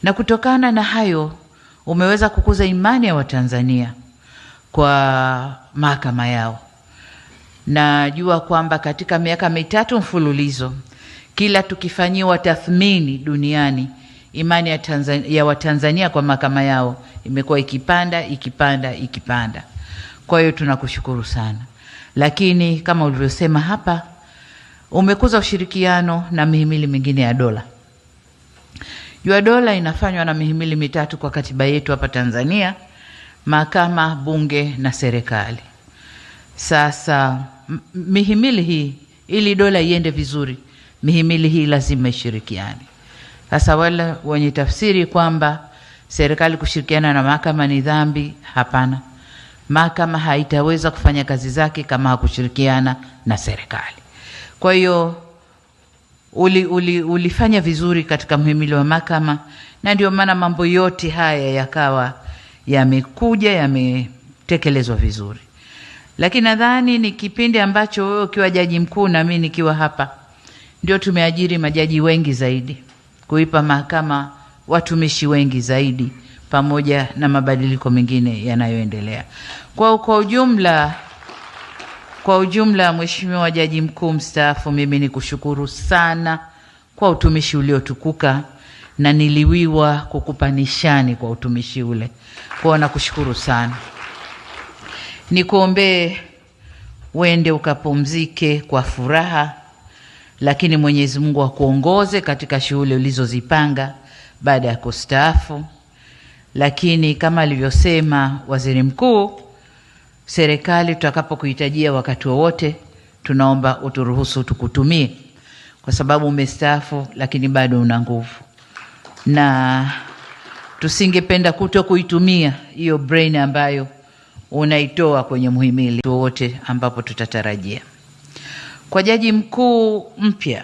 Na kutokana na hayo umeweza kukuza imani ya Watanzania kwa mahakama yao. Najua kwamba katika miaka mitatu mfululizo kila tukifanyiwa tathmini duniani, imani ya Watanzania kwa mahakama yao imekuwa ikipanda. Kwa hiyo tunakushukuru sana. Lakini kama ulivyosema hapa, umekuza ushirikiano na mihimili mingine ya dola. Jua dola inafanywa na mihimili mitatu kwa katiba yetu hapa Tanzania: mahakama, bunge na serikali. Sasa mihimili hii, ili dola iende vizuri, mihimili hii lazima ishirikiane. Sasa wale wenye tafsiri kwamba serikali kushirikiana na mahakama ni dhambi, hapana. Mahakama haitaweza kufanya kazi zake kama hakushirikiana na serikali. Kwa hiyo ulifanya vizuri katika mhimili wa mahakama, na ndio maana mambo yote haya yakawa yametekelezwa vizuri. Lakini nadhani ni kipindi ambacho wewe ukiwa jaji mkuu na mimi nikiwa hapa ndio tumeajiri majaji wengi zaidi, kuipa mahakama watumishi wengi zaidi, pamoja na mabadiliko mengine yanayoendelea. Kwa ujumla, Mheshimiwa Jaji Mkuu mstaafu, mimi nikushukuru sana kwa utumishi uliotukuka, na niliwiwa kukupa nishani kwa utumishi ule. Kwa nakushukuru sana. Nikuombee uende ukapumzike kwa furaha, lakini Mwenyezi Mungu akuongoze katika shughuli ulizozipanga baada ya kustaafu. Lakini kama alivyosema Waziri Mkuu, serikali tutakapokuhitajia wakati wowote, tunaomba uturuhusu tukutumie, kwa sababu umestaafu lakini bado una nguvu, na tusingependa kuitumia hiyo brain ambayo unaitoa kwenye muhimili wote ambapo tutatarajia. Kwa jaji mkuu mpya,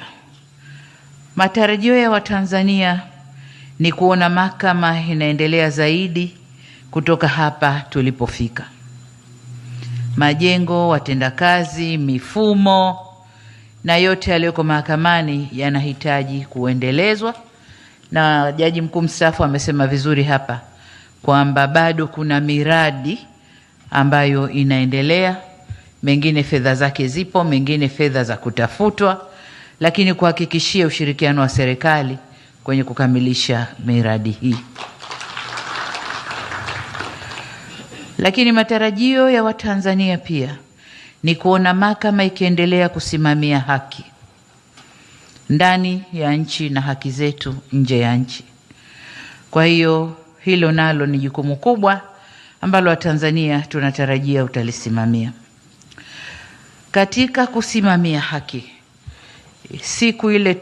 matarajio ya Watanzania ni kuona mahakama inaendelea zaidi kutoka hapa tulipofika. Majengo, watendakazi, mifumo na yote yaliyoko mahakamani yanahitaji kuendelezwa, na jaji mkuu mstaafu amesema vizuri hapa kwamba bado kuna miradi ambayo inaendelea, mengine fedha zake zipo, mengine fedha za kutafutwa, lakini kuhakikishia ushirikiano wa serikali kwenye kukamilisha miradi hii. Lakini matarajio ya Watanzania pia ni kuona mahakama ikiendelea kusimamia haki ndani ya nchi na haki zetu nje ya nchi. Kwa hiyo hilo nalo ni jukumu kubwa ambalo Watanzania tunatarajia utalisimamia. Katika kusimamia haki, siku ile